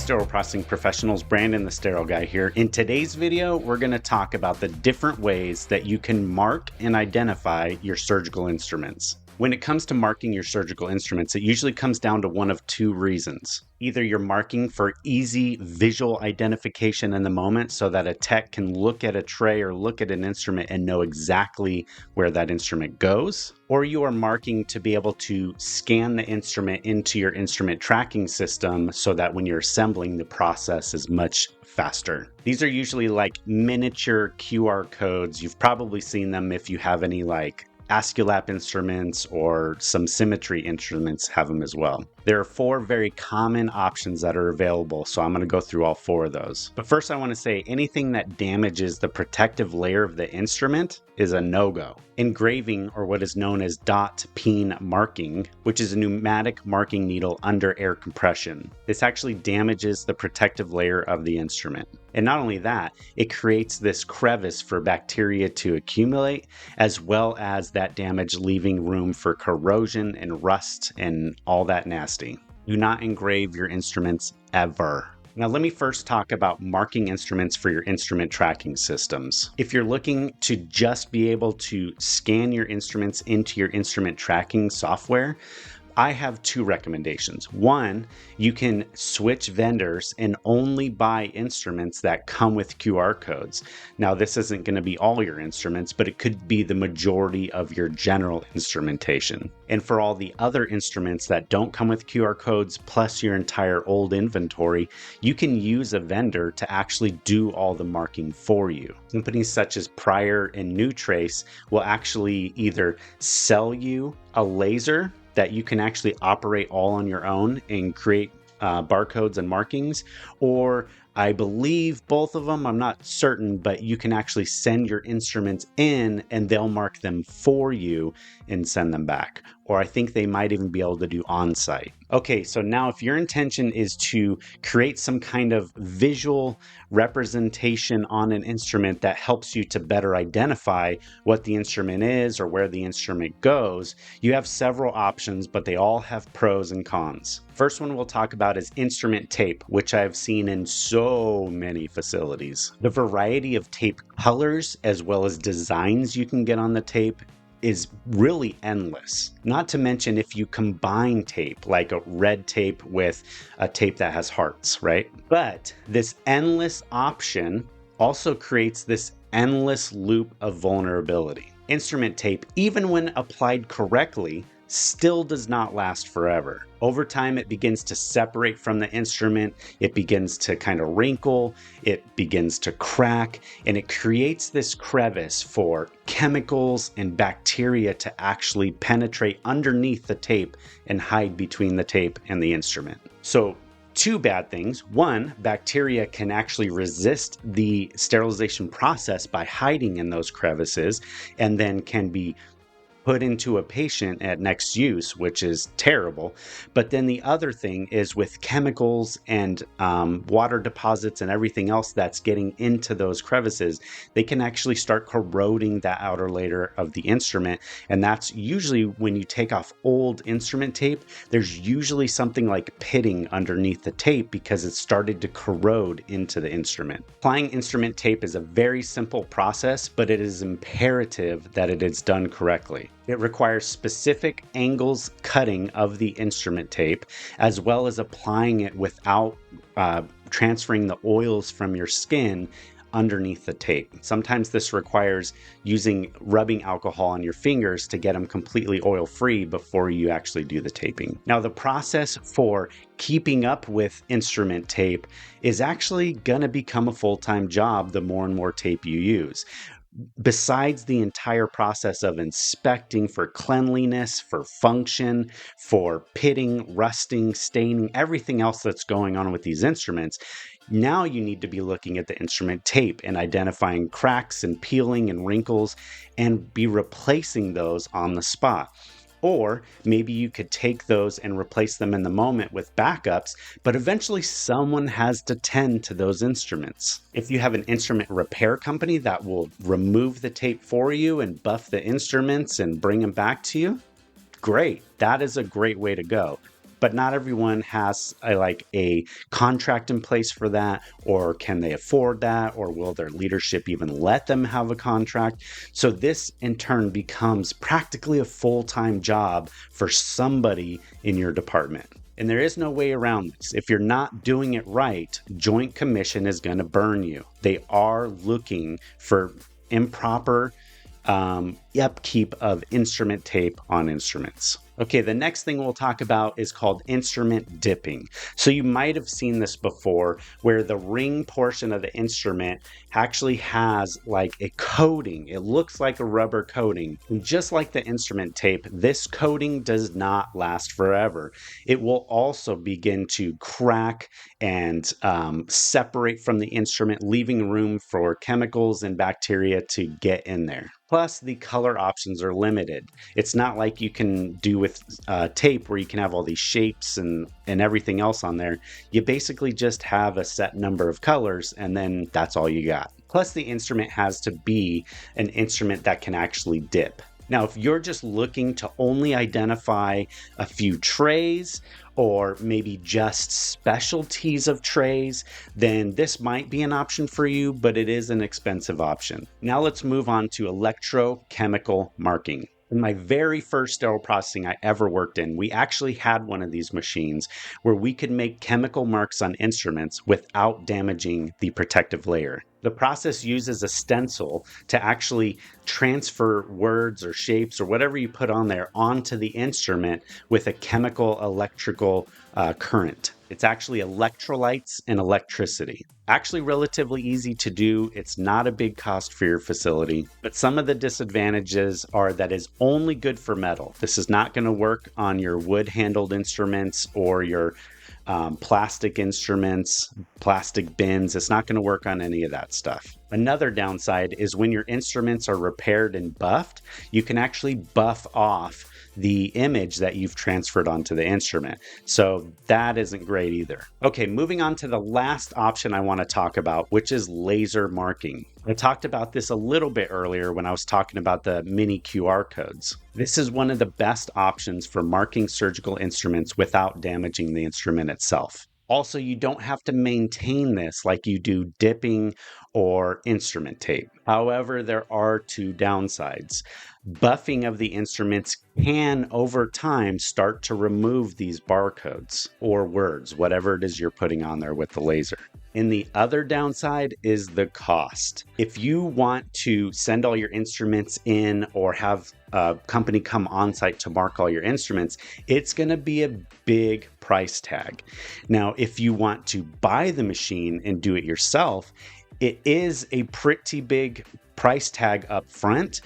Sterile Processing Professionals, Brandon the Sterile Guy here. In today's video, we're going to talk about the different ways that you can mark and identify your surgical instruments. When it comes to marking your surgical instruments, it usually comes down to one of two reasons. Either you're marking for easy visual identification in the moment so that a tech can look at a tray or look at an instrument and know exactly where that instrument goes, or you are marking to be able to scan the instrument into your instrument tracking system so that when you're assembling, the process is much faster. These are usually like miniature QR codes. You've probably seen them if you have any like Aesculap instruments or some symmetry instruments have them as well. There are four very common options that are available, so I'm going to go through all four of those. But first I want to say anything that damages the protective layer of the instrument is a no-go. Engraving, or what is known as dot peen marking, which is a pneumatic marking needle under air compression. This actually damages the protective layer of the instrument. And not only that, it creates this crevice for bacteria to accumulate, as well as that damage leaving room for corrosion and rust and all that nasty. Do not engrave your instruments ever. Now let me first talk about marking instruments for your instrument tracking systems. If you're looking to just be able to scan your instruments into your instrument tracking software, I have two recommendations. One, you can switch vendors and only buy instruments that come with QR codes. Now, this isn't going to be all your instruments, but it could be the majority of your general instrumentation. And for all the other instruments that don't come with QR codes, plus your entire old inventory, you can use a vendor to actually do all the marking for you. Companies such as Prior and NuTrace will actually either sell you a laser that you can actually operate all on your own and create barcodes and markings, or I believe both of them, I'm not certain, but you can actually send your instruments in and they'll mark them for you and send them back. Or I think they might even be able to do on-site. Okay, so now if your intention is to create some kind of visual representation on an instrument that helps you to better identify what the instrument is or where the instrument goes, you have several options, but they all have pros and cons. First one we'll talk about is instrument tape, which I've seen in so many facilities. The variety of tape colors as well as designs you can get on the tape is really endless. Not to mention if you combine tape, like a red tape with a tape that has hearts, right? But this endless option also creates this endless loop of vulnerability. Instrument tape, even when applied correctly, still does not last forever. Over time, it begins to separate from the instrument, it begins to kind of wrinkle, it begins to crack, and it creates this crevice for chemicals and bacteria to actually penetrate underneath the tape and hide between the tape and the instrument. So, two bad things. One, bacteria can actually resist the sterilization process by hiding in those crevices and then can be put into a patient at next use, which is terrible. But then the other thing is with chemicals and water deposits and everything else that's getting into those crevices, they can actually start corroding the outer layer of the instrument. And that's usually when you take off old instrument tape, there's usually something like pitting underneath the tape because it started to corrode into the instrument. Applying instrument tape is a very simple process, but it is imperative that it is done correctly. It requires specific angles cutting of the instrument tape, as well as applying it without transferring the oils from your skin underneath the tape. Sometimes this requires using rubbing alcohol on your fingers to get them completely oil-free before you actually do the taping. Now, the process for keeping up with instrument tape is actually going to become a full-time job the more and more tape you use. Besides the entire process of inspecting for cleanliness, for function, for pitting, rusting, staining, everything else that's going on with these instruments, now you need to be looking at the instrument tape and identifying cracks and peeling and wrinkles and be replacing those on the spot. Or maybe you could take those and replace them in the moment with backups, but eventually someone has to tend to those instruments. If you have an instrument repair company that will remove the tape for you and buff the instruments and bring them back to you, great. That is a great way to go. but not everyone has a contract in place for that, or can they afford that, or will their leadership even let them have a contract? So this in turn becomes practically a full-time job for somebody in your department. And there is no way around this. If you're not doing it right, Joint Commission is going to burn you. They are looking for improper upkeep of instrument tape on instruments. Okay, the next thing we'll talk about is called instrument dipping. So you might have seen this before, where the ring portion of the instrument actually has like a coating. It looks like a rubber coating. And just like the instrument tape, this coating does not last forever. It will also begin to crack and separate from the instrument, leaving room for chemicals and bacteria to get in there. Plus, the color options are limited. It's not like you can do with tape where you can have all these shapes and everything else on there. You basically just have a set number of colors, and then that's all you got. Plus, the instrument has to be an instrument that can actually dip. Now, if you're just looking to only identify a few trays or maybe just specialties of trays, then this might be an option for you, but it is an expensive option. Now let's move on to electrochemical marking. In my very first sterile processing I ever worked in, we actually had one of these machines where we could make chemical marks on instruments without damaging the protective layer. The process uses a stencil to actually transfer words or shapes or whatever you put on there onto the instrument with a chemical electrical current. It's actually electrolytes and electricity. Actually relatively easy to do. It's not a big cost for your facility, but some of the disadvantages are that it's only good for metal. This is not going to work on your wood-handled instruments or your plastic instruments, plastic bins. It's not going to work on any of that stuff. Another downside is when your instruments are repaired and buffed, you can actually buff off the image that you've transferred onto the instrument. So that isn't great either. Okay, moving on to the last option I want to talk about, which is laser marking. I talked about this a little bit earlier when I was talking about the mini QR codes. This is one of the best options for marking surgical instruments without damaging the instrument itself. Also, you don't have to maintain this like you do dipping or instrument tape. However, there are two downsides. Buffing of the instruments can, over time, start to remove these barcodes or words, whatever it is you're putting on there with the laser. And the other downside is the cost. If you want to send all your instruments in or have a company come on site to mark all your instruments, it's going to be a big price tag. Now, if you want to buy the machine and do it yourself, it is a pretty big price tag up front,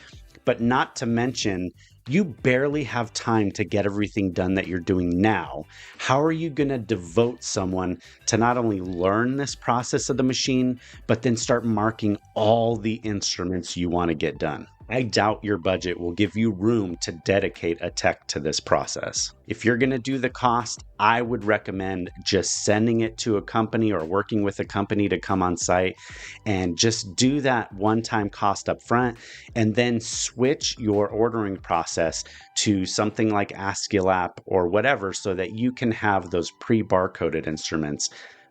but not to mention, you barely have time to get everything done that you're doing now. How are you going to devote someone to not only learn this process of the machine, but then start marking all the instruments you want to get done? I doubt your budget will give you room to dedicate a tech to this process. If you're going to do the cost, I would recommend just sending it to a company or working with a company to come on site and just do that one-time cost up front, and then switch your ordering process to something like Aesculap or whatever so that you can have those pre-barcoded instruments.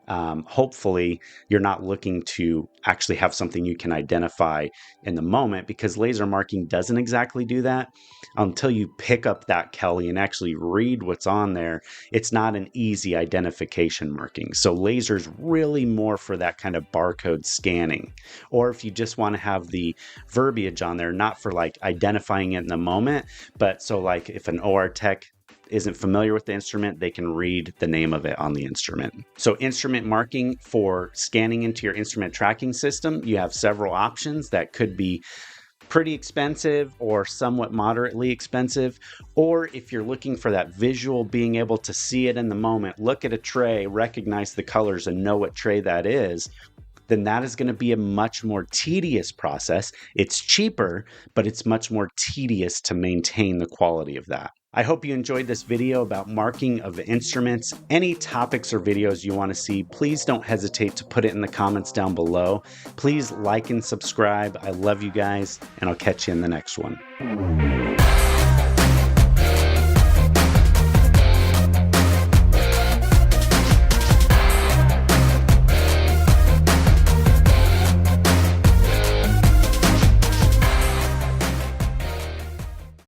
Hopefully you're not looking to actually have something you can identify in the moment, because laser marking doesn't exactly do that. Until you pick up that Kelly and actually read what's on there, it's not an easy identification marking. So laser's really more for that kind of barcode scanning. Or if you just want to have the verbiage on there, not for like identifying it in the moment, but so like if an OR tech isn't familiar with the instrument, they can read the name of it on the instrument. So instrument marking for scanning into your instrument tracking system, you have several options that could be pretty expensive or somewhat moderately expensive. Or if you're looking for that visual, being able to see it in the moment, look at a tray, recognize the colors and know what tray that is, then that is going to be a much more tedious process. It's cheaper, but it's much more tedious to maintain the quality of that. I hope you enjoyed this video about marking of instruments. Any topics or videos you want to see, please don't hesitate to put it in the comments down below. Please like and subscribe. I love you guys, and I'll catch you in the next one.